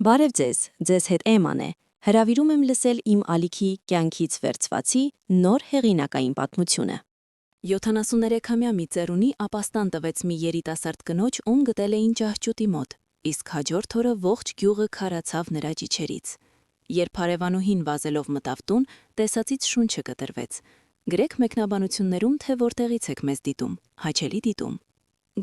Բարև ձեզ հետ Էման է, հրավիրում եմ լսել իմ ալիքի կյանքից վերցվածի նոր հեղինակային պատմությունը։ 73-ամյա մի ծերունի ապաստան տվեց մի երիտասարդ կնոջ, ում գտել էին ճահճուտի մոտ, իսկ հաջորդ օրը ողջ գյուղը քարացավ նրա ճիչերից։ Երբ հարևանուհին վազելով մտավ տուն, տեսածից շունչը կտրվեց։ Գրեք մեկնաբանություններում, թե որտեղից եք մեզ դիտում, հաճելի դիտում։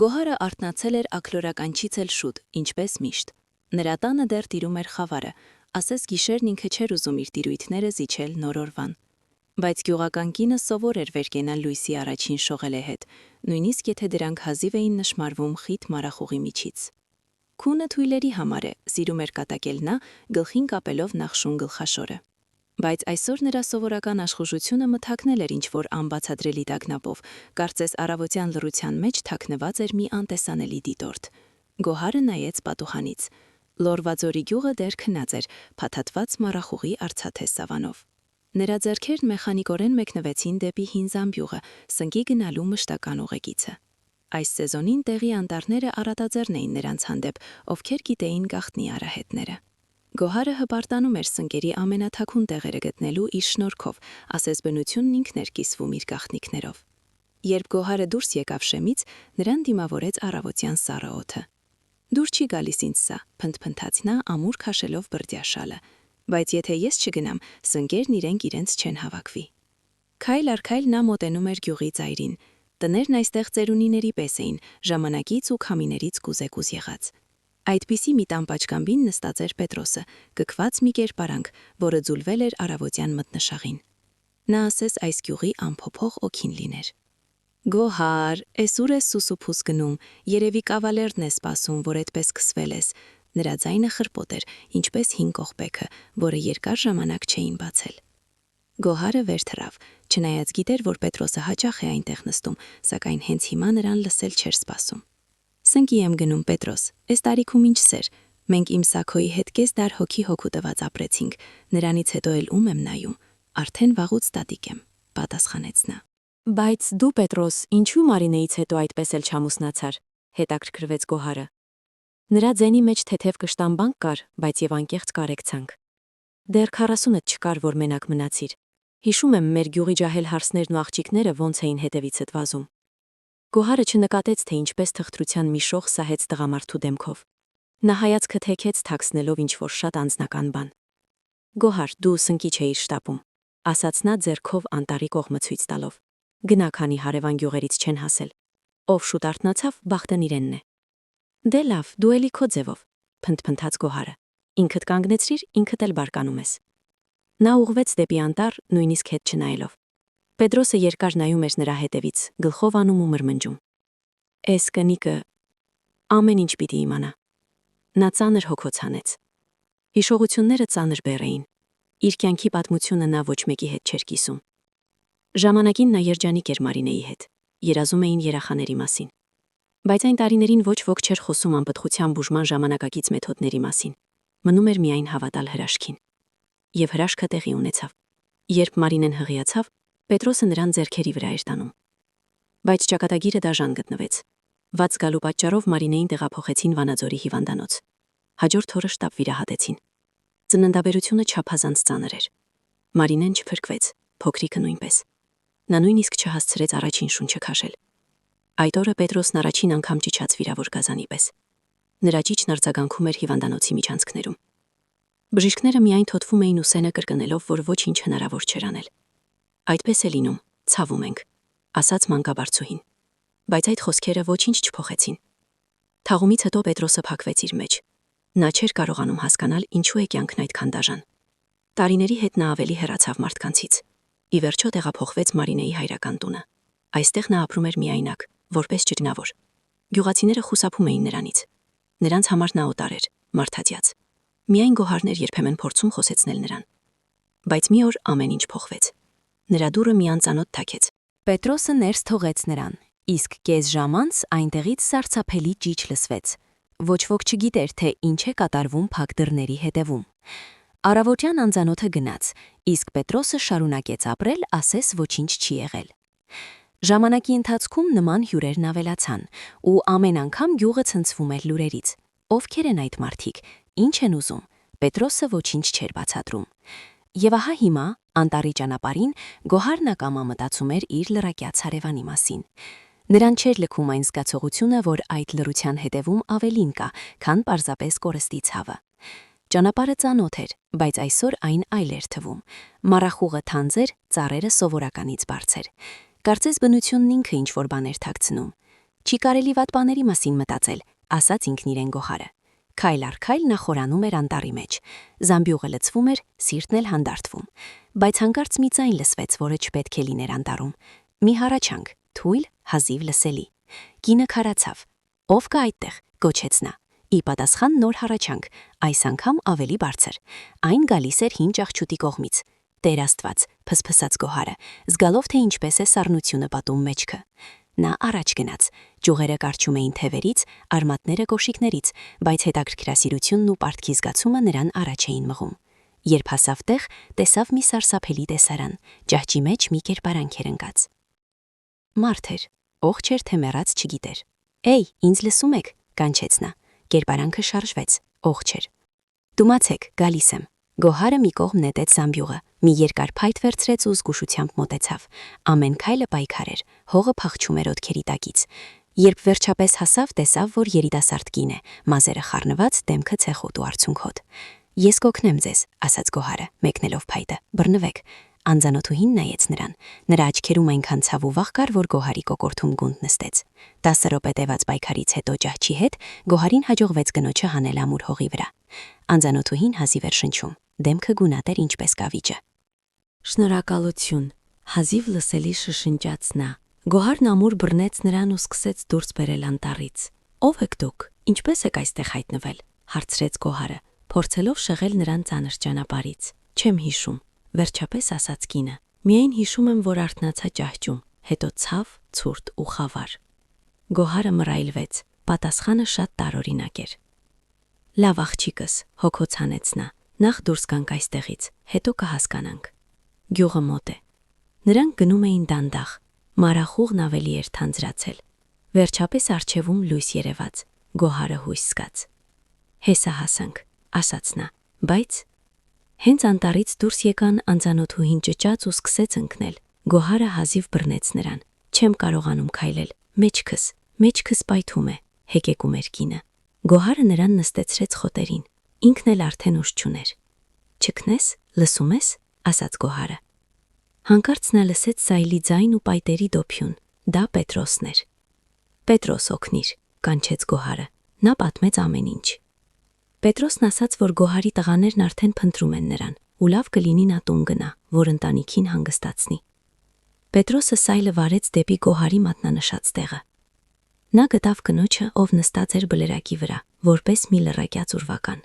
Գոհարը արթնացել էր աքլորականչից էլ շուտ, ինչպես միշտ։ Նրա տանը դեռ տիրում էր խավարը, ասես գիշերն ինքը չէր ուզում իր տիրույթները զիջել նոր օրվան։ Բայց գյուղական կինը սովոր էր վեր կենալ լույսի առաջին շողելե հետ, նույնիսկ եթե դրանք հազիվ էին նշմարվում խիտ մարախուղի միջից։ Քունը թույլերի համար է, սիրում էր կատակել նա, գլխին կապելով նախշուն գլխաշորը։ Բայց այսօր նրա սովորական աշխուժությունը մթաքնել էր ինչ-որ անբացատրելի տագնապով, կարծես առավոտյան լռության մեջ թաքնված էր մի անտեսանելի դիտորդ։ Գոհարը նայեց պատուհանից։ Լորվաձորի գյուղը դեռ քնած էր, փաթաթված մառախուղի արծաթե սավանով։ Նրա ձեռքերն մեխանիկորեն մեկնվեցին դեպի հին զամբյուղը, սնկի գնալու մշտական ուղեկիցը։ Այս սեզոնին տեղի անտառները առատաձեռն էին նրանց հանդեպ, ովքեր գիտեին գաղտնի արահետները։ Գոհարը հպարտանում էր սնկերի ամենաթաքուն տեղերը գտնելու իր շնորհքով, ասես բնությունն ինքն էր կիսվում իր գաղտնիքներով։ Երբ Գոհարը դուրս եկավ շեմից, նրան դիմավորեց առավոտյան սառը օդը։ Դուր չի գալիս ինձ սա, փնթփնթաց նա ամուր քաշելով բրդյաշալը, բայց եթե ես չգնամ, սնկերն իրենց չեն հավաքվի։ Քայլ առ քայլ նա մոտենում էր գյուղի ծայրին։ Տներն այստեղ ծերունիների պես էին, ժամանակից ու քամիներից կուզեկուզ եղած։ Այդպիսի մի տան պատշգամբին նստած էր Պետրոսը, գքված մի կերպարանք, որը ձուլվել էր առավոտյան մթնշաղին։ Նա ասես այս գյուղի անփոփոխ օգին լիներ։ Գոհար, էս ուր ես սուսուփուս գնում, երևի կավալերն է սպասում, որ այդպես քսվել ես։ Նրա ձայնը խրպոտ էր, ինչպես հին կողպեքը, որը երկար ժամանակ չէին բացել։ Գոհարը վեր թռավ, չնայած գիտեր, որ Պետրոսը հաճախ է այնտեղ նստում, սակայն հենց հիմա նրան լսել չէր սպասում։ Սնկի եմ գնում, Պետրոս, էս տարիքում ինչ սեր։ Մենք իմ Սաքոյի հետ կես դար հոգի հոգու տված ապրեցինք, նրանից հետո էլ ում եմ նայում, արդեն վաղուց տատիկ եմ, պատասխանեց նա։ Բայց դու, Պետրոս, ինչու Մարինեից հետո այդպես էլ չամուսնացար, հետաքրքրվեց Գոհարը։ Նրա ձենի մեջ թեթև կշտամբանք կար, բայց եւ անկեղծ կարեկցանք։ Դեռ 40-դ չկար, որ մենակ մնացիր։ Հիշում եմ մեր գյուղի ջահել հարսներն ու աղջիկները ոնց էին հետևիցդ վազում։ Գոհարը չնկատեց, թե ինչպես թղթրության մի շող սահեց տղամարդու դեմքով։ Նա հայացքը թեքեց, թաքցնելով ինչ-որ շատ անձնական բան։ Գոհար, դու սնկի չէիր շտապում, ասաց նա ձեռքով անտառի կողմը ցույց տալով։ Գնա, քանի հարևան գյուղերից չեն հասել։ Ով շուտ արթնացավ, բախտն իրենն է։ Դե լավ, դու էլի քո ձևով, փնթփնթաց Գոհարը։ Ինքդ կանգնեցրիր, ինքդ էլ բարկանում ես։ Նա ուղղվեց դեպի անտառ, նույնիսկ հետ չնայելով։ Պետրոսը երկար նայում էր նրա հետևից, գլխով անում ու մրմնջում։ Էս կնիկը ամեն ինչ պիտի իմանա։ Նա ծանր հոգոց հանեց։ Հիշողությունները ծանր բեռ էին։ Իր կյանքի պատմությունը նա ոչ մեկի հետ չէր կիսում։ Ժամանակին նա երջանիկ էր Մարինեի հետ, երազում էին երախաների մասին։ Բայց այն տարիներին ոչ ոք չէր խոսում անպտղության բուժման ժամանակակից մեթոդների մասին։ Մնում էր միայն հավատալ հրաշքին։ Եվ հրաշքը տեղի ունեցավ։ Երբ Մարինեն հղիացավ, Պետրոսը նրան ձեռքերի վրա էր տանում։ Բայց ճակատագիրը դաժան գտնվեց։ Վաց գալու պատճառով Մարինեին տեղափոխեցին Վանաձորի հիվանդանոց։ Հաջորդ օրը շտապ վիրահատեցին։ Ծննդաբերությունը չափազանց ծանր էր։ Մարինեն չփրկվեց, փոքրիկը նույնպես։ Նա նույնիսկ չհասցրեց առաջին շունչը քաշել։ Այդ օրը Պետրոսն առաջին անգամ ճիչաց վիրավոր գազանի պես։ Նրա ճիչն արձագանքում էր հիվանդանոցի միջանցքներում։ Բժիշկները միայն թոթվում էին ու սենը կրկնելով, որ ոչինչ հնարավոր չէր անել։ Այդպես է լինում, ցավում ենք, ասաց մանկաբարձուհին։ Բայց այդ խոսքերը ոչինչ չփոխեցին։ Թաղումից հետո Պետրոսը փակվեց իր մեջ։ Նա չէր կարողանում հասկանալ, ինչու է կյանքն այդքան դաժան։ Տարիների հետ նա ավելի հեռացավ մարդկանցից։ Ի վերջո տեղափոխվեց Մարինեի հայրական տունը։ Այստեղ նա ապրում էր միայնակ, որպես ջրնավոր։ Գյուղացիները խուսափում էին նրանից։ Նրանց համար նա օտար էր, մարդատյաց։ Միայն Գոհարն էր երբեմն փորձում խոսեցնել նրան։ Բայց մի օր ամեն ինչ փոխվեց։ Նրա դուռը մի անծանոթ թաքեց։ Պետրոսը ներս թողեց նրան, իսկ կես ժամ անց այնտեղից սարսափելի ճիչ լսվեց։ Ոչ ոք չգիտեր, թե ինչ է կատարվում փակ դռների հետևում։ Առավոտյան անծանոթը գնաց, իսկ Պետրոսը շարունակեց ապրել, ասես ոչինչ չի եղել։ Ժամանակի ընթացքում նման հյուրերն ավելացան, ու ամեն անգամ գյուղը ցնցվում էր լուրերից։ Ովքեր են այդ մարդիկ, ինչ են ուզում, Պետրոսը ոչինչ չէր բացատրում։ Եվ ահա հիմա, անտառի ճանապարհին, Գոհարն ակամա մտածում էր իր լրակյաց հարևանի մասին։ Նրան չէր լքում այն զգացողությունը, որ այդ լռության հետևում ավելին կա, քան պարզապես կորստի ցավը։ Ճանապարհը ծանոթ էր, բայց այսօր այն այլ էր թվում։ Մառախուղը թանձ էր, ծառերը սովորականից բարձր։ Կարծես բնությունն ինքը ինչ-որ բան էր թաքցնում։ Չի կարելի վատ բաների մասին մտածել, ասաց ինքն իրեն Գոհարը։ Քայլ առ քայլ նա խորանում էր անտառի մեջ։ Զամբյուղը լցվում էր, սիրտն էլ հանդարտվում։ Բայց հանկարծ մի ձայն լսվեց, որը չպետք է լիներ անտառում։ Մի հառաչանք, թույլ, հազիվ լսելի։ Կինը քարացավ։ Ով կա այդտեղ, գոչեց նա։ Ի պատասխան նոր հառաչանք, այս անգամ ավելի բարձր։ Այն գալիս էր հին աղջուտի կողմից։ Տեր Աստված, փսփսաց Գոհարը, զգալով թե ինչպես է սառնությունը պատում մեջքը։ Նա առաջ գնաց, ճյուղերը կարճում էին թևերից, արմատները կոշիկներից, բայց հետաքրքրասիրությունն ու պարտքի զգացումը նրան առաջ էին մղում։ Երբ հասավ տեղ, տեսավ մի սարսափելի տեսարան, ջահջի մեջ մի կերպարանք էր ընկած։ Մարդ էր, ողջ էր թե մեռած չգիտեր։ «Էй, ինձ լսում եք», կանչեց նա։ Կերպարանքը շարժվեց, ողջ էր։ «Դումացեք, գալիս եմ»։ Գոհարը մի կողմ նետեց զամբյուղը, մի երկար փայտ վերցրեց ու զգուշությամբ մոտեցավ։ Ամեն քայլը պայքար էր, հողը փախչում էր ոտքերի տակից։ Երբ վերջապես հասավ, տեսավ, որ երիտասարդ կին է, մազերը խառնված, դեմքը ցեխոտ ու արցունքոտ։ «Ես կօգնեմ ձեզ», ասաց Գոհարը, մեկնելով փայտը։ «Բռնվեք»։ Անձանոթուհին նայեց նրան։ Նրա աչքերում այնքան ցավ ու վախ կար, որ Գոհարի կոկորդում գունդ նստեց։ 10 րոպե տևած պայքարից հետո ջահջի հետ Գոհարին հաջողվեց կնոջը հանել ամուր հողի վրա։ Անձանոթուհին հազիվ էր շնչում, դեմքը գունատ էր ինչպես կավիճը։ «Շնորհակալություն», հազիվ լսելի շշնջաց նա։ Գոհարն ամուր բռնեց նրան ու սկսեց դուրս բերել անտառից։ «Ո՞վ եք դուք, ինչպես եք այստեղ հայտնվել», հարցրեց Գոհարը, փորձելով շեղել նրան ծանր ճանապարհից։ «Չեմ հիշում», վերջապես ասաց կինը։ «Միայն հիշում եմ, որ արթնացա ջահջում, հետո ցավ, ցուրտ ու խավար»։ Գոհարը մռայլվեց, պատասխանը շատ տարօրինակ էր։ «Լավ աղջիկս», հոգոց հանեց նա, «նախ դուրս գանք այստեղից, հետո կհասկանանք»։ Գյուղը մոտ է։ Նրանք գնում էին դանդաղ, մառախուղն ավելի էր թանձրացել։ Վերջապես առջևում լույս երևաց, Գոհարը հույս զգաց։ «Հեսա հասանք», ասաց նա, բայց… Հենց անտառից դուրս եկան, անձանոթուհին ճճաց ու սկսեց ընկնել։ Գոհարը հազիվ բռնեց նրան։ «Չեմ կարողանում քայլել, մեջքս պայթում է», հեկեկում էր կինը։ Գոհարը նրան նստեցրեց խոտերին, ինքն էլ արդեն ուժ չուներ։ «Չքնես, լսում ես», ասաց Գոհարը։ Հանկարծ նա լսեց սայլի ձայն ու պայտերի դոփյուն։ Դա Պետրոսն էր։ «Պետրոս, օգնիր», կանչեց Գոհարը։ Նա պատմեց ամեն ինչ։ Պետրոսն ասաց, որ Գոհարի տղաներն արդեն փնտրում են նրան, ու լավ կլինի նա տուն գնա, որ ընտանիքին հանգստացնի։ Պետրոսը սայլը վարեց դեպի Գոհարի մատնանշած տեղը։ Նա գտավ կնոջը, ով նստած էր բլրակի վրա, որպես մի լռակյաց ուրվական։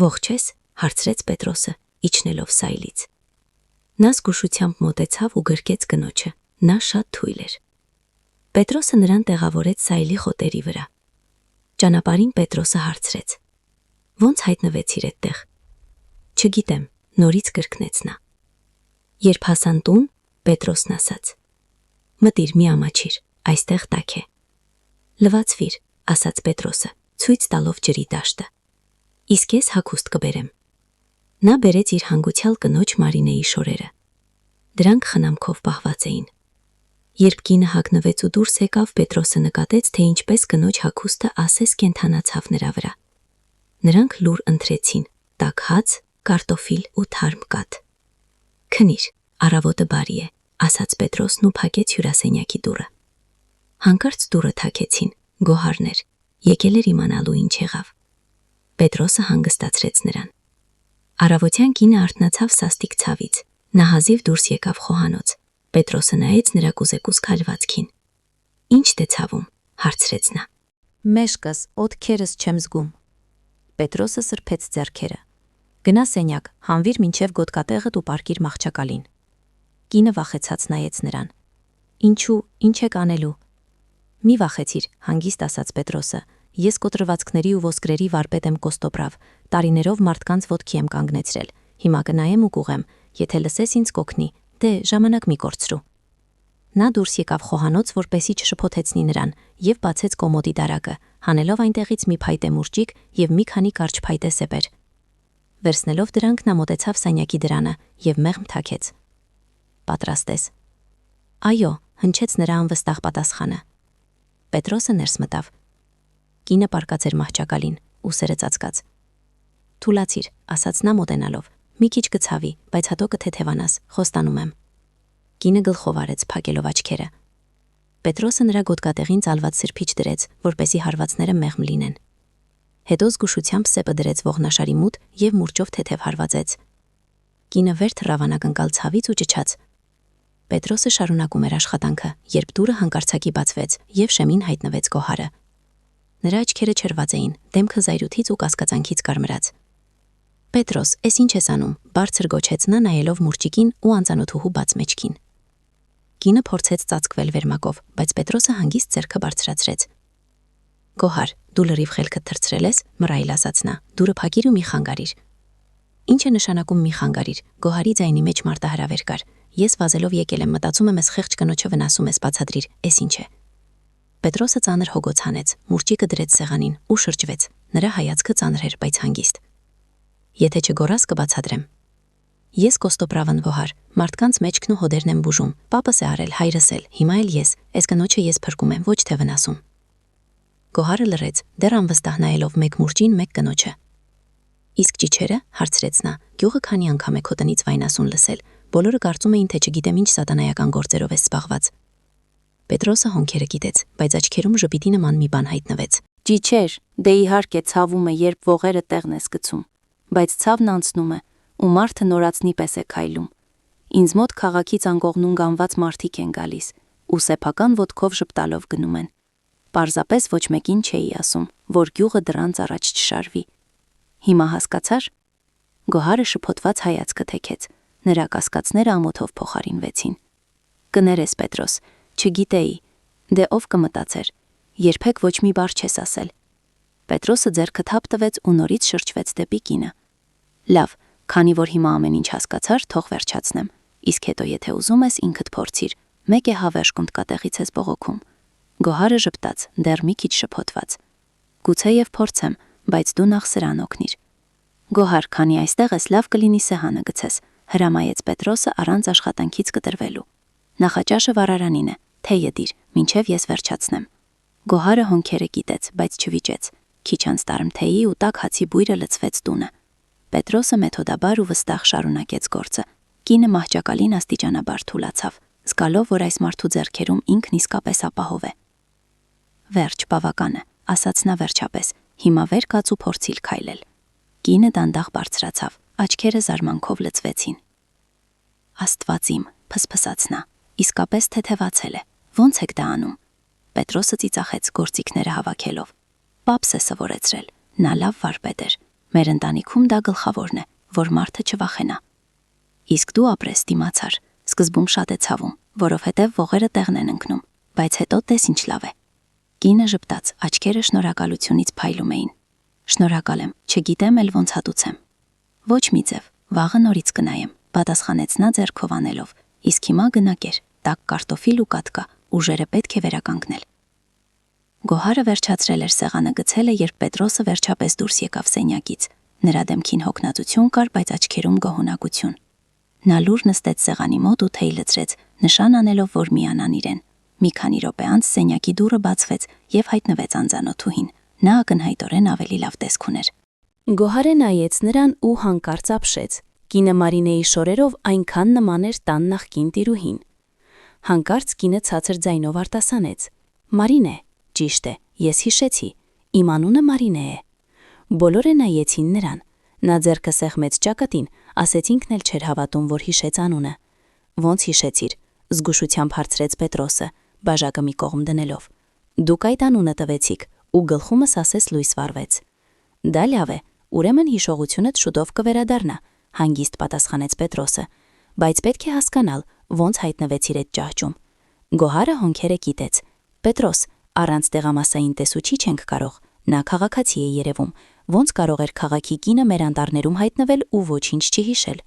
«Ողջ ես», հարցրեց Պետրոսը, իջնելով սայլից։ Նա զգուշությամբ մոտեցավ ու գրկեց կնոջը։ Նա շատ թույլ էր։ Պետրոսը նրան տեղավորեց սայլի խոտերի վրա։ Ճանապարհին Պետրոսը հարցրեց. «Ոնց հայտնվեցիր այդտեղ»։ «Չգիտեմ», նորից կրկնեց նա։ Երբ հասան տուն, Պետրոսն ասաց. «Մտիր, մի ամաչիր, այստեղ տաք է»։ «Լվացվիր», ասաց Պետրոսը, ցույց տալով ջրի դաշտը։ «Իսկ ես հագուստ կբերեմ»։ Նա բերեց իր հանգուցյալ կնոջ Մարինեի շորերը։ Դրանք խնամքով պահված էին։ Երբ կինը հագնվեց ու դուրս եկավ, Պետրոսը նկատեց, թե ինչպես կնոջ հագուստը ասես կենթանացավ նրա վրա։ Նրանք լուր ընթրեցին, տաք հաց, կարտոֆիլ ու թարմ կաթ։ «Քնիր, առավոտը բարի է», ասաց Պետրոսն ու փակեց հյուրասենյակի դուռը։ Հանկարծ դուռը թակեցին, Գոհարն էր, եկել էր իմանալու ինչ եղավ։ Պետրոսը հանգստացրեց նրան։ Առավոտյան կինը արթնացավ սաստիկ ցավից։ Նա հազիվ դուրս եկավ խոհանոց։ Պետրոսը նայեց նրա կուզեկուզ քալվածքին։ «Ինչ դե ցավում», հարցրեց նա։ «Մեջքս, օդքերս չեմ զգում»։ Պետրոսը սրբեց ձեռքերը։ «Գնա սենյակ, հանվիր մինչև գոտկատեղդ ու պարկիր մահճակալին»։ Կինը վախեցած նայեց նրան։ «Ինչու, ինչ եք անելու»։ «Մի վախեցիր», հանգիստ ասաց Պետրոսը։ «Ես կոտրվածքների ու ոսկրերի վարպետ եմ Կոստոպրավ, տարիներով մարդկանց ոտքի եմ կանգնեցրել։ Հիմա կնայեմ ու կուղեմ, եթե լսես ինձ կօգնի, դե ժամանակ մի կորցրու»։ Նա դուրս եկավ խոհանոց, որպեսի չշփոթեցնի նրան, եւ բացեց կոմոդի դարակը, հանելով այնտեղից մի փայտե մուրճիկ եւ մի քանի կարճ փայտե սեպեր։ Վերցնելով դրանք նա մոտեցավ սենյակի դրանը եւ մեղմ թաքեց։ Պատրաստ ես։ Այո, հնչեց նրա անվստահ պատասխանը։ Պետրոսը ներս մտավ։ Կինը պառկած էր մահճակալին, ուսերը ծածկած։ Թուլացիր, ասաց նա մոտենալով։ Մի քիչ կցավի, բայց հատո կթեթևանաս, խոստանում եմ։ Կինը գլխով արեց, փակելով աչքերը։ Պետրոսը նրա գոտկատեղին ծալված սրբիչ դրեց, որպեսի հարվածները մեղմ լինեն։ Հետո զգուշությամբ սեպը դրեց ողնաշարի մուտ եւ մուրճով թեթև հարվածեց։ Կինը վեր թռավ անակնկալ ցավից ու ճչաց։ Պետրոսը շարունակում էր աշխատանքը, երբ դուռը հանկարծակի բացվեց եւ շեմին հայտնվեց Գոհարը։ Նրա աչքերը չրված էին, դեմքը զայրույթից ու կասկածանքից կարմրած։ Պետրոս, էս ինչ ես անում, բարձր գոչեց նա նայելով մուրճիկին ու անծանոթուհու բաց մեջքին։ Կինը փորձեց ծածկվել վերմակով, բայց Պետրոսը հանգիստ ձեռքը բարձրացրեց։ Գոհար, դու լրիվ խելքդ թռցրել ես, մռայլ ասաց նա, դուրը փակիր ու մի խանգարիր։ Ինչ է նշանակում մի խանգարիր, Գոհարի ձայնի մեջ մարտահրավեր կար։ Ես վազելով եկել եմ, մտածում եմ, ես խեղճ կնոջը վնասում ես, բացատրիր, էս ինչ է։ Պետրոսը ծանր հոգոց հանեց, մուրճիկը դրեց սեղանին ու շրջվեց։ Նրա հայացքը ծանր էր, բայց հանգիստ։ Եթե չգոռաս կբացատրեմ։ Ես Կոստոպրավն Գոհար, մարդկանց մեջքն ու հոդերն եմ բուժում, պապս է արել, հայրս էլ, հիմա էլ ես, այս կնոջը ես փրկում եմ, ոչ թե վնասում։ Գոհարը լռեց, դեռ անվստահ նայելով մեկ մուրճին, մեկ կնոջը։ Իսկ ճիչերը, հարցրեց նա, գյուղը քանի անգամ է քո տնից վայնասուն լսել, բոլորը կարծում էին, թե չգիտեմ ինչ սատանայական գործերով ես զբաղված։ Պետրոսը հոնքերը գիտեց, բայց աչքերում ժպիտի նման մի բան հայտնվեց։ Ճիչեր, դե իհարկե ցավում է, երբ ողերը տեղն ես գցում, բայց ցավն անցնում է, ու մարդը նորացնի պես է քայլում։ Ինձ մոտ քաղաքից անկողնուն գանված մարդիկ են գալիս, ու սեփական ոտքով ժպտալով գնում են։ Պարզապես ոչ մեկին չէի ասում, որ գյուղը դրանց առաջ չշարվի։ Հիմա հասկացար։ Գոհարը շփոթված հայացքը թեքեց, նրա կասկածները ամոթով փոխարինվեցին։ Կներես, Պետրոս, չգիտեի, դե ով կմտածեր, երբեք ոչ մի բառ չես ասել։ Պետրոսը ձեռքը թափ տվեց ու նորից շրջվեց դեպի կինը։ Լավ, քանի որ հիմա ամեն ինչ հասկացար, թող վերջացնեմ, իսկ հետո եթե ուզում ես ինքդ փորձիր, մեկ է հավերժ կոմտկատեղից ես բողոքում։ Գոհարը ժպտաց, դեռ մի քիչ շփոթված։ Գուցեև փորձեմ, բայց դու նախ սրան օգնիր։ Գոհար, քանի այստեղ ես, լավ կլինի սեղանը գցես, հրամայեց Պետրոսը առանց աշխատանքից կտրվելու։ Նախաճաշը վառարանին է, թեյը դիր, մինչև ես վերջացնեմ։ Գոհարը հոնքերը կիտեց, բայց չվիճեց։ Քիչ անց տարմ թեյի ու տաք հացի բույրը լցվեց տունը։ Պետրոսը մեթոդաբար ու վստահ շարունակեց գործը։ Կինը մահճակալին աստիճանաբար թուլացավ, զգալով, որ այս մարդու ձեռքերում ինքն իսկապես ապահով է։ Վերջ, բավական է, ասաց նա վերջապես, հիմա վեր կաց ու փորձիլ քայլել։ Կինը դանդաղ բարձրացավ, աչքերը զարմանքով լցվեցին։ Աստված իմ, փսփսաց նա, իսկապես թեթևացել է, ո՞նց եք դա անում։ Պետրոսը ծիծաղեց գործիքները հավաքելով։ Պապս է սովորեցրել, նա լավ վարպետ էր։ Մեր ընտանիքում դա գլխավորն է, որ մարդը չվախենա։ Իսկ դու ապրես դիմացար, սկզբում շատ է ցավում, որովհետև ողերը տեղն են ընկնում, բայց հետո տես ինչ լավ է։ Կինը ժպտաց, աչքերը շնորհակալությունից փայլում էին։ Շնորհակալ եմ, չգիտեմ էլ ոնց հատուցեմ։ Ոչ մի ձև, վաղը նորից կնայեմ, պատասխանեց նա ձեռքով անելով, իսկ հիմա գնակեր, տաք կարտոֆիլ ու կատկա, ուժերը պետք է վերականգնել։ Գոհարը վերջացրել էր սեղանը գցելը, երբ Պետրոսը վերջապես դուրս եկավ սենյակից։ Նրա դեմքին հոգնածություն կար, բայց աչքերում գոհունակություն։ Նա լուր նստեց սեղանի մոտ ու թեյ լցրեց, նշան անելով, որ միանան իրեն։ Մի քանի րոպե անց սենյակի դուռը բացվեց եւ հայտնվեց անծանոթուհին։ Նա ակնհայտորեն ավելի լավ տեսք ուներ։ Գոհարը նայեց նրան ու հանկարծ ապշեց։ Կինը Մարինեի շորերով այնքան նման էր տան նախկին տիրուհին։ Հանկարծ կինը ցածր ձայնով արտասանեց. Մարինե, ճիշտ է, ես հիշեցի, իմ անունը Մարինե է։ Բոլորը նայեցին նրան։ Նա ձեռքը սեղմեց ճակատին, ասեց ինքն էլ չէր հավատում, որ հիշեց անունը։ Ոնց հիշեցիր, զգուշությամբ հարցրեց Պետրոսը, բաժակը մի կողմ դնելով։ Դուք այդ անունը տվեցիք, ու գլխումս ասես լույս վառվեց։ Դա լավ է, ուրեմն հիշողությունդ շուտով կվերադառնա, հանգիստ պատասխանեց Պետրոսը, բայց պետք է հասկանալ, ոնց հայտնվեցիր այդ ճահճում։ Գոհարը հոնքերը կիտեց։ Պետրոս, առանց տեղամասային տեսուչի չենք կարող, նա քաղաքացի է երևում, ոնց կարող էր քաղաքի կինը մեր անտառներում հայտնվել ու ոչինչ չհիշել։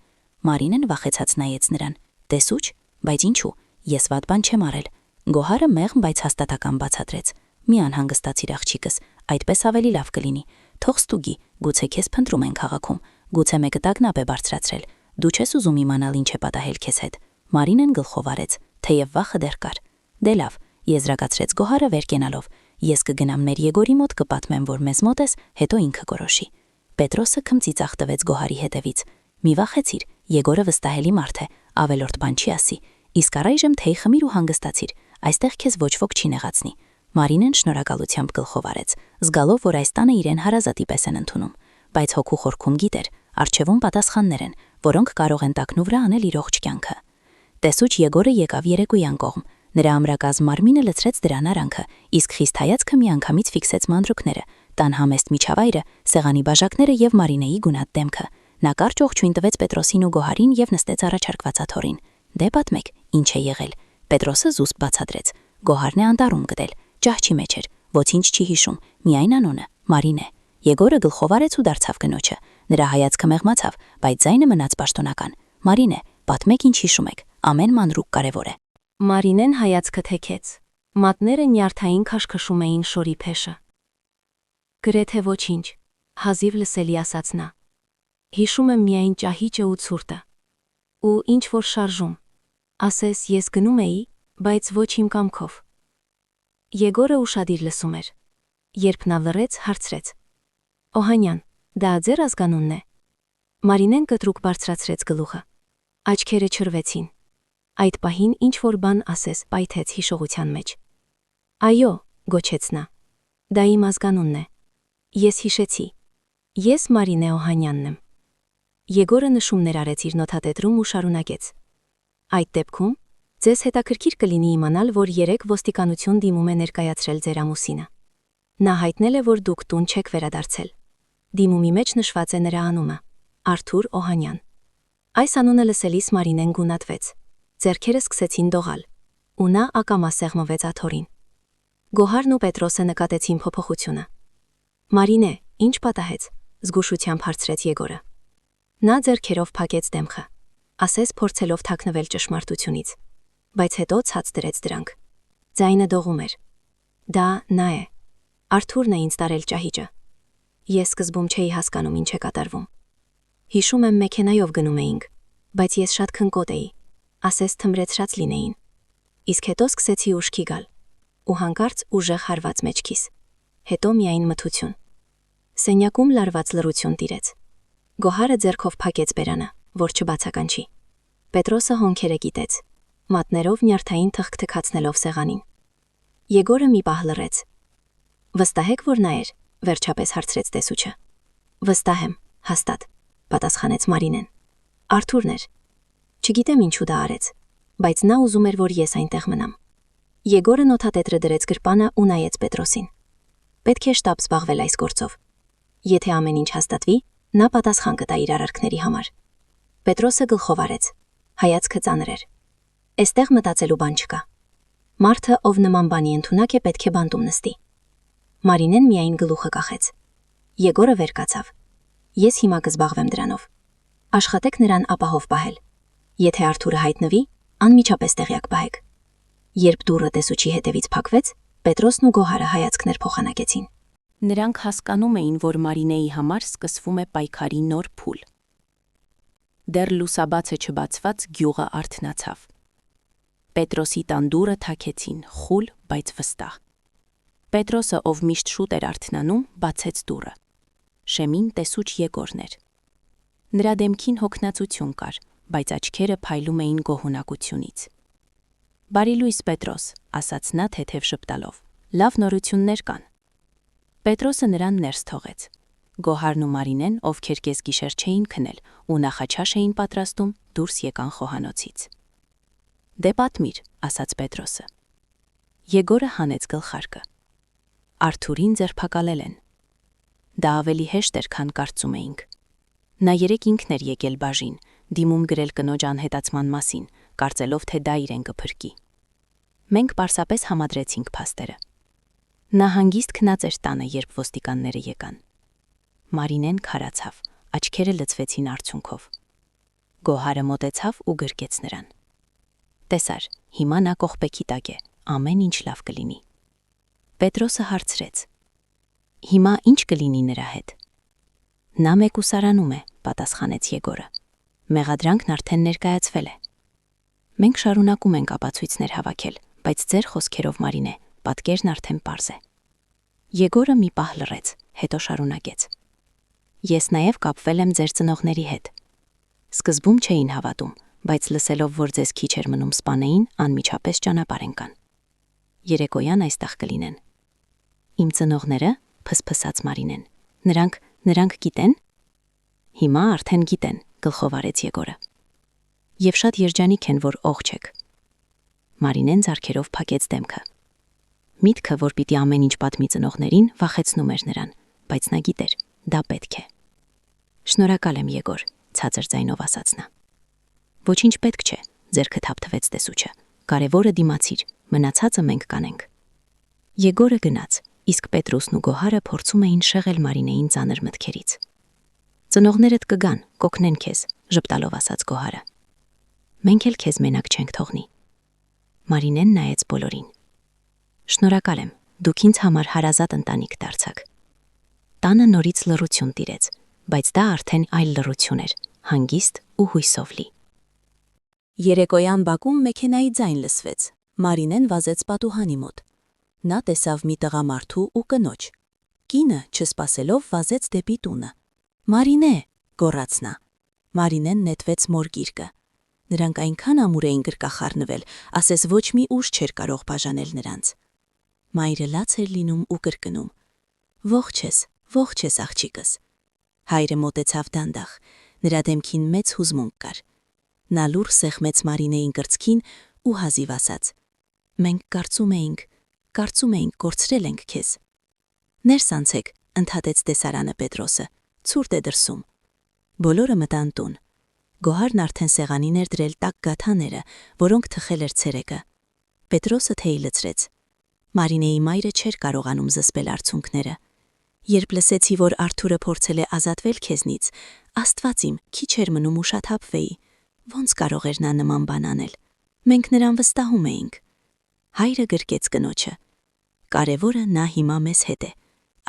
Մարինեն վախեցած նայեց նրան։ Տեսուչ, բայց ինչու, Ես վատ բան չեմ արել։ Գոհարը մեղմ, բայց հաստատական բացատրեց։ Մի անհանգստացիր աղջիկս, այդպես ավելի լավ կլինի։ Թող ստուգի, գուցե քեզ փնտրում են քաղաքում, գուցե մեկը տագնապ է բարձրացրել։ Դու չես ուզում իմանալ ինչ է պատահել քեզ հետ։ Մարինեն գլխով արեց, թեև վախը դեռ կար։ Դե լավ, եզրակացրեց Գոհարը վեր կենալով։ Ես կգնամ մեր Եգորի մոտ, կպատմեմ, որ մեզ մոտ ես, հետո ինքը կորոշի։ Պետրոսը քմծիծաղ տվեց Գոհարի հետևից։ Մի վախեցիր, Եգորը վստահելի մարդ է, ավելորդ բան չի ասի։ Իսկ առայժմ թեյ խմիր ու հանգստացիր, այստեղ քեզ ոչ ոք չի նեղացնի։ Մարինեն շնորհակալությամբ գլխով արեց, զգալով, որ այս տանը իրեն հարազատի պես են ընդունում, բայց հոգու խորքում գիտեր, առջևում պատասխաններ են, որոնք կարող են տակնու վրա անել իր ողջ կյանքը։ Տեսուչ Եգորը եկավ երեկոյան կողմ, նրա ամրակազմ մարմինը լցրեց դրան արանքը, իսկ խիստ հայացքը միանգամից ֆիքսեց մանրուքները, տան համեստ միջավայրը, սեղանի բաժակները եւ Մարինեի գունատ դեմքը։ Նա կարճ ողջույն տվեց Պետրոսին ու Գոհարին եւ նստեց առաջարկված աթոռին։ Դե պատմեք, ինչ է եղել։ Պետրոսը զուսպ բացատրեց։ Գոհարն է անտառում գտել, ճահճի մեջ էր, ոչինչ չի հիշում, միայն անունը՝ Մարինե։ Եգորը գլխով արեց ու դարձավ կնոջը։ Նրա հայացքը մեղմացավ, բայց ձայնը մնաց պաշտոնական։ Մարինե, պատմեք ինչ հիշում եք, ամեն մանրուք կարևոր է։ Մարինեն հայացքը թեքեց։ Մատները նյարդային քաշքշում էին շորի փեշը։ Գրեթե ոչինչ, հազիվ լսելի ասաց նա։ Հիշում եմ միայն ճահիճը ու ցուրտը։ Ու ինչ որ շարժում։ Ասես ես գնում էի, բայց ոչ իմ կամքով։ Եգորը ուշադիր լսում էր։ Երբ նա լռեց, հարցրեց. Օհանյան, դա ձեր ազգանունն է։ Մարինեն կտրուկ բարձրացրեց գլուխը։ Աչքերը չրվեցին։ Այդ պահին ինչ որ բան ասես պայթեց հիշողության մեջ։ Այո, գոչեց նա։ Դա իմ ազգանունն է։ Ես հիշեցի։ Ես Մարինե Օհանյանն եմ։ Եգորը նշումներ արեց իր նոթատետրում ու շարունակեց. Այդ դեպքում ձեզ հետաքրքիր կլինի իմանալ, որ 3 ոստիկանություն դիմում է ներկայացրել ձեր ամուսինը։ Նա հայտնել է, որ դուք տուն չեք վերադարձել։ Դիմումի մեջ նշված է նրա անունը՝ Արթուր Օհանյան։ Այս անունը լսելիս Մարինեն գունատվեց։ Ձեռքերը սկսեցին դողալ, ու նա ակամա սեղմվեց աթոռին։ Գոհարն ու Պետրոսը նկատեցին փոփոխությունը։ Մարինե, ինչ պատահեց, զգուշությամբ հարցրեց Եգորը։ Նա ձեռքերով փակեց դեմքը, ասես փորձելով թաքնվել ճշմարտությունից, բայց հետո ցած դրեց դրանք։ Ձայնը դողում էր։ Դա նա է։ Արթուրն է ինձ տարել ճահիճը։ Ես սկզբում չէի հասկանում ինչ է կատարվում։ Հիշում եմ մեքենայով գնում էինք, բայց ես շատ քնկոտ էի, ասես թմրեցրած լինեին։ Իսկ հետո սկսեցի ուշքի գալ, ու հանկարծ ուժեղ հարված մեջքիս։ Հետո միայն մթություն։ Սենյակում լարված լռություն տիրեց։ Գոհարը ձեռքով փակեց բերանը, որ չբացականչի։ Պետրոսը հոնքերը կիտեց, մատներով նյարդային թղթ թքացնելով սեղանին։ Եգորը մի պահ լռեց։ Վստահ եք, որ նա էր, վերջապես հարցրեց տեսուչը։ Վստահ եմ, հաստատ, պատասխանեց Մարինեն։ Արթուրն էր։ Չգիտեմ ինչու դա արեց, բայց նա ուզում էր, որ ես այնտեղ մնամ։ Եգորը նոթատետրը դրեց գրպանը ու նայեց Պետրոսին։ Պետք է շտապ զբաղվել այս գործով։ Եթե ամեն ինչ հաստատվի, նա պատասխան կտա իր արարքների համար։ Պետրոսը գլխով արեց։ Հայացքը ծանր էր։ Էստեղ մտածելու բան չկա։ Մարդը, ով նման բանի ընդունակ է, պետք է բանտում նստի։ Մարինեն միայն գլուխը կախեց։ Եգորը վեր կացավ։ Ես հիմա կզբաղվեմ դրանով։ Աշխատեք նրան ապահով պահել։ Եթե Արթուրը հայտնվի, անմիջապես տեղյակ պահեք։ Երբ դուռը տեսուչի հետևից փակվեց, Պետրոսն ու Գոհարը հայացքներ փոխանակեցին։ Նրանք հասկանում էին, որ Մարինեի համար սկսվում է պայքարի նոր փուլ։ Դեռ լուսաբացը չբացված գյուղը արթնացավ։ Պետրոսի տան դուռը թակեցին, խուլ, բայց վստահ։ Պետրոսը, ով միշտ շուտ էր արթնանում, բացեց դուռը։ Շեմին տեսուչ Եգորն էր։ Նրա դեմքին հոգնածություն կար, բայց աչքերը փայլում էին գոհունակությունից։ Բարի լույս, Պետրոս, ասաց նա թեթև շպտալով։ Լավ նորություններ կան։ Պետրոսը նրան ներս թողեց։ Գոհարն ու Մարինեն, ովքեր կեսգիշեր չէին քնել ու նախաչաշ էին պատրաստում, դուրս եկան խոհանոցից։ Դե պատմիր, ասաց Պետրոսը։ Եգորը հանեց գլխարկը։ Արթուրին ձերբակալել են։ Դա ավելի հեշտ էր, քան կարծում էինք։ Նա երեք ինքն էր եկել բաժին, դիմում գրել կնոջ անհետացման մասին, կարծելով, թե դա իրեն կփրկի։ Մենք պարզապես համադրեցինք փաստերը։ Նա հանգիստ քնած էր տանը, երբ ոստիկանները եկան։ Մարինեն քարացավ, աչքերը լցվեցին արցունքով։ Գոհարը մոտեցավ ու գրկեց նրան։ Տեսար, հիմա նա կողպեքի տակ է, ամեն ինչ լավ կլինի։ Պետրոսը հարցրեց. Հիմա ինչ կլինի նրա հետ։ Նա մեկուսարանում է, պատասխանեց Եգորը։ Մեղադրանքն արդեն ներկայացվել է։ Մենք շարունակում ենք ապացույցներ հավաքել, բայց ձեր խոսքերով Մարինե, պատկերն արդեն պարզ է։ Եգորը մի պահ լռեց, հետո շարունակեց. Ես նաև կապվել եմ ձեր ծնողների հետ։ Սկզբում չէին հավատում, բայց լսելով, որ ձեզ քիչ էր մնում սպանեին, անմիջապես ճանապարհ ընկան։ Երեկոյան այստեղ կլինեն։ Իմ ծնողները, փսփսաց Մարինեն, նրանք գիտեն։ Հիմա արդեն գիտեն, գլխով արեց Եգորը։ Եվ շատ երջանիկ են, որ ողջ եք։ Մարինեն ձեռքերով փակեց դեմքը։ Միտքը, որ պիտի ամեն ինչ պատմի ծնողներին, վախեցնում էր նրան, բայց նա գիտեր, դա պետք է։ Շնորհակալ եմ, Եգոր, ցածր ձայնով ասաց նա։ Ոչինչ պետք չէ, ձեռքը թափթվեց տեսուչը։ Կարևորը դիմացիր, մնացածը մենք կանենք։ Եգորը գնաց, իսկ Պետրոսն ու Գոհարը փորձում էին շեղել Մարինեին ծանր մտքերից։ Ծնողներդ կգան, կօգնեն քեզ, ժպտալով ասաց Գոհարը։ Մենք էլ քեզ մենակ չենք թողնի։ Մարինեն նայեց բոլորին։ Շնորհակալ եմ, դուք ինձ համար հարազատ ընտանիք դարձաք։ Տանը նորից լռություն տիրեց, բայց դա արդեն այլ լռություն էր, հանգիստ ու հույսով լի։ Երեկոյան բակում մեքենայի ձայն լսվեց։ Մարինեն վազեց պատուհանի մոտ։ Նա տեսավ մի տղամարդու ու կնոջ։ Կինը, չսպասելով, վազեց դեպի տունը։ Մարինե, գոռաց նա։ Մարինեն նետվեց մոր գիրկը։ Նրանք այնքան ամուր էին գրկախառնվել, ասես ոչ մի ուժ չէր կարող բաժանել նրանց։ Մայրը լաց էր լինում ու կրկնում. Ողջ ես աղջիկս։ Հայրը մոտեցավ դանդաղ, նրա դեմքին մեծ հուզմունք կար։ Նա լուռ սեղմեց Մարինեին կրծքին ու հազիվ ասաց. Մենք կարծում էինք, կորցրել ենք քեզ։ Ներս անցեք, ընդհատեց տեսարանը Պետրոսը, ցուրտ է դրսում։ Բոլորը մտան տուն։ Գոհարն արդեն սեղանին էր դրել տաք գաթաները, որոնք թխել էր ցերեկը։ Պետրոսը թեյ լցրեց։ Մարինեի մայրը չէր կարողանում զսպել արցունքները։ Երբ լսեցի, որ Արթուրը փորձել է ազատվել քեզնից, Աստված իմ, քիչ էր մնում ուշաթափվեի։ Ոնց կարող էր նա նման բան անել։ Մենք նրան վստահում էինք։ Հայրը գրկեց կնոջը։ Կարևորը նա հիմա մեզ հետ է։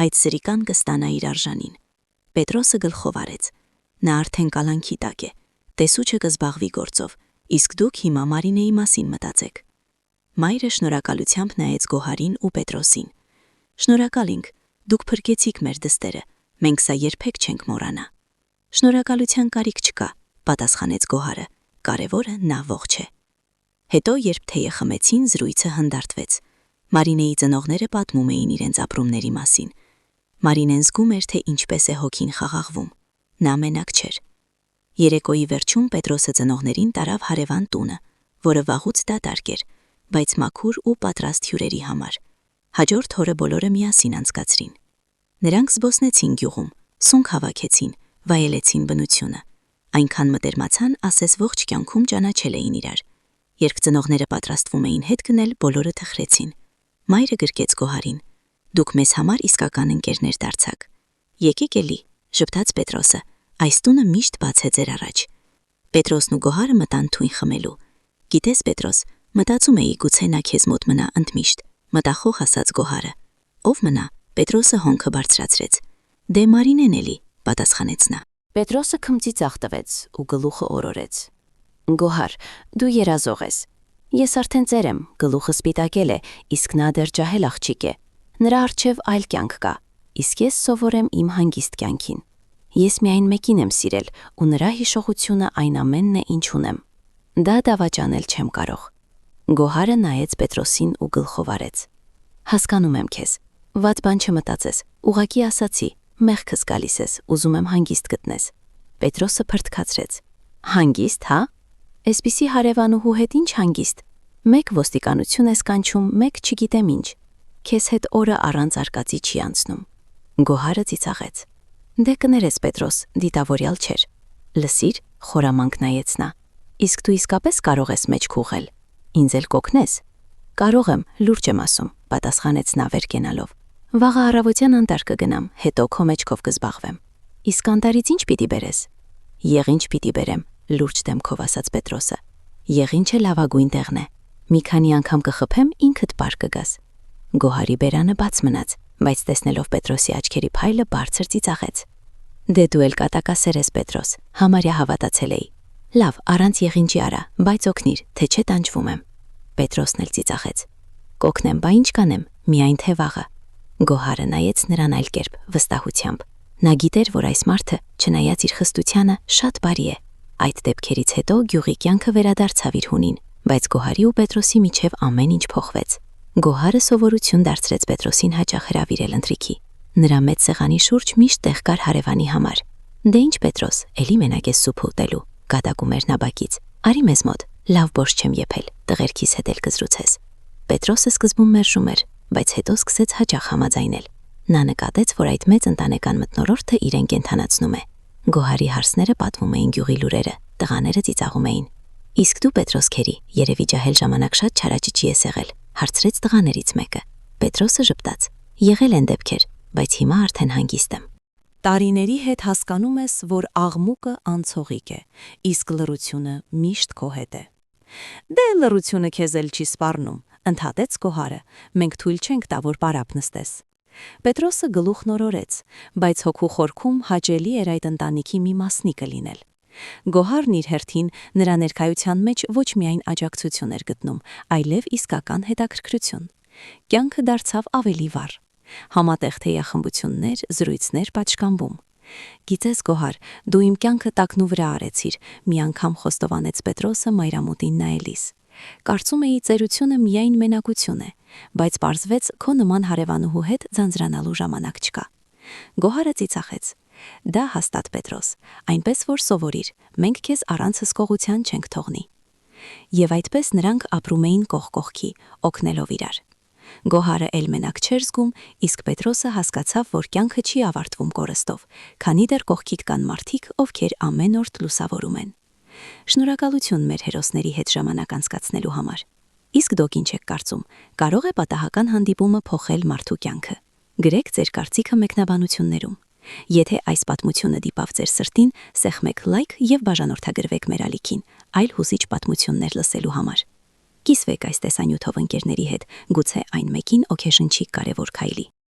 Այդ սրիկան կստանա իր արժանին։ Պետրոսը գլխով արեց։ Նա արդեն կալանքի տակ է։ Տեսուչը կզբաղվի գործով, իսկ դուք հիմա Մարինեի մասին մտածեք։ Մայրը շնորհակալությամբ նայեց Գոհարին ու Պետրոսին։ Շնորհակալ ենք, դուք փրկեցիք մեր դստերը, մենք սա երբեք չենք մոռանա։ Շնորհակալության կարիք չկա, պատասխանեց Գոհարը, կարևորը նա ողջ է։ Հետո, երբ թեյը խմեցին, զրույցը հանդարտվեց։ Մարինեի ծնողները պատմում էին իրենց ապրումների մասին։ Մարինեն զգում էր, թե ինչպես է հոգին խաղաղվում։ Նա մենակ չէր։ Երեկոյի վերջում Պետրոսը ծնողներին տարավ հարևան տունը, որը վաղուց դատարկ էր, բայց մաքուր ու պատրաստ հյուրերի համար։ Հաջորդ օրը բոլորը միասին անցկացրին։ Նրանք զբոսնեցին գյուղում, սունկ հավաքեցին, վայելեցին բնությունը։ Այնքան մտերմացան, ասես ողջ կյանքում ճանաչել էին իրար։ Երբ ծնողները պատրաստվում էին հետ գնել, բոլորը թխրեցին։ Մայրը գրկեց Գոհարին. Դուք մեզ համար իսկական ընկերներ դարձաք։ Եկեք էլի, ժպտաց Պետրոսը, այս տունը միշտ բաց է ձեր առաջ։ Պետրոսն ու Գոհարը մտան թույն խմելու։ Գիտես, Պետրոս, մտածում էի գուցե նա քեզ մոտ մնա ընդմիշտ, մտախոհ ասաց Գոհարը։ Ով մնա, Պետրոսը հոնքը բարձրացրեց։ Դե Մարինեն էլի, պատասխանեց նա։ Պետրոսը քմծիծաղ տվեց ու գլուխը օրորեց։ Գոհար, դու երազող ես։ Ես արդեն ծեր եմ, գլուխը սպիտակել է, իսկ նա դեռ ջահել աղջիկ է։ Նրա առջև այլ կյանք կա, իսկ ես սովոր եմ իմ հանգիստ կյանքին։ Ես միայն մեկին եմ սիրել, ու նրա հիշողությունը այն ամենն է, ինչ ունեմ։ Դա դավաճանել չեմ կարող։ Գոհարը նայեց Պետրոսին ու գլխով արեց։ Հասկանում եմ քեզ։ Վատ բան չմտածես, ուղղակի ասացի, մեղքս գալիս ես, ուզում եմ հանգիստ գտնես։ Պետրոսը փրթքացրեց։ Հանգիստ, հա։ Էսպիսի հարևանուհու հետ ինչ հանգիստ։ Մեկ ոստիկանություն ես կանչում, մեկ չգիտեմ ինչ։ Քեզ հետ օրը առանց արկածի չի անցնում։ Գոհարը ծիծաղեց։ Դե կներես, Պետրոս, դիտավորյալ չէր։ Լսիր, խորամանկ նայեց նա։ Իսկ դու իսկապես կարող ես մեջ քուղել։ Ինձ էլ կօգնես։ Կարող եմ, լուրջ եմ ասում, պատասխանեց նա վեր կենալով։ Վաղը առավոտյան անտառ կգնամ, հետո քո մեջքով կզբաղվեմ։ Իսկ անտառից ինչ պիտի բերես։ Եղինչ պիտի բերեմ, լուրջ դեմքով ասաց Պետրոսը։ Եղինչը լավագույն տեղն է։ Մի քանի անգամ կխփեմ, ինքդ բար կգաս։ Գոհարի բերանը բաց մնաց, բայց տեսնելով Պետրոսի աչքերի փայլը բարձր ծիծաղեց։ Դե դու էլ կատակասեր ես, Պետրոս, համարյա հավատացել էի։ Լավ, առանց եղինչի արա, բայց օգնիր, թե չէ տանջվում եմ։ Պետրոսն էլ ծիծաղեց։ Կօգնեմ, բա ինչ կանեմ, միայն թե վաղը։ Գոհարը նայեց նրան այլ կերպ, վստահությամբ։ Նա գիտեր, որ այս մարդը, չնայած իր խստությանը, շատ բարի է։ Այդ դեպքերից հետո գյուղի կյանքը վերադարձավ իր հունին, բայց Գոհարի ու Պետրոսի միջև ամեն ինչ փոխվեց։ Գոհարը սովորություն դարձրեց Պետրոսին հաճախ հրավիրել ընթրիքի։ Նրա մեծ սեղանի շուրջ միշտ տեղ կար հարևանի համար։ Դե ինչ Պետրոս, էլի մենակ ես սուփ ուտելու, կատակում էր նա բակից։ Արի մեզ մոտ, լավ բորշ չեմ եփել, տղերքիս հետ էլ կզրուցես։ Պետրոսը սկզբում մերժում էր, բայց հետո սկսեց հաճախ համաձայնել։ Նա նկատեց, որ այդ մեծ ընտանեկան մթնոլորտը իրեն կենթանացնում է։ Գոհարի հարցները պատմում էին գյուղի լուրերը, տղաները ծիծաղում էին։ Իսկ դու Պետրոս քերի, երևի ջահել ժամանակ շատ չարաճճի ես եղել, հարցրեց տղաներից մեկը։ Պետրոսը ժպտաց։ Եղել են դեպքեր, բայց հիմա արդեն հանգիստ եմ։ Տարիների հետ հասկանում ես, որ աղմուկը անցողիկ է, իսկ լռությունը միշտ քո հետ է։ Դե լռությունը քեզ էլ չի սպառնում, ընդհատեց Գոհարը, մենք թույլ չենք տա, որ պարապ նստես։ Պետրոսը գլուխ նորորեց, բայց հոգու խորքում հաճելի էր այդ ընտանիքի մի մասնիկը լինել։ Գոհարն իր հերթին նրա ներկայության մեջ ոչ միայն աջակցություն էր գտնում, այլև իսկական հետաքրքրություն։ Կյանքը դարձավ ավելի վառ։ Համատեղ թեյախմբություններ, զրույցներ պատշգամբում։ Գիտես Գոհար, դու իմ կյանքը տակնու վրա արեցիր, մի անգամ խոստովանեց Պետրոսը մայրամուտին նայելիս։ Կարծում էի ծերությունը միայն մենակություն է, բայց պարզվեց քո նման հարևանուհու հետ ձանձրանալու ժամանակ չկա։ Գոհարը ծիծաղեց։ Դա հաստատ Պետրոս, այնպես որ սովորիր, մենք քեզ առանց հսկողության չենք թողնի։ Եվ այդպես նրանք ապրում էին կողք կողքի, օգնելով իրար։ Գոհարը էլ մենակ չէր զգում, իսկ Պետրոսը հասկացավ, որ կյանքը չի ավարտվում կորստով, քանի դեռ կողքիդ կան մարդիկ, ովքեր ամեն օր լուսավորում են։ Շնորհակալություն մեր հերոսների հետ ժամանակ անցկացնելու համար։ Իսկ դուք ինչ եք կարծում, կարող է պատահական հանդիպումը փոխել մարդու կյանքը։ Գրեք ձեր կարծիքը մեկնաբանություններում։ Եթե այս պատմությունը դիպավ ձեր սրտին, սեղմեք լայք եւ բաժանորդագրվեք մեր ալիքին, այլ հուզիչ պատմություններ լսելու համար։ Կիսվեք այս տեսանյութով ընկերների հետ, գուցե այն մեկին օգեշնչի կարևոր քայլի։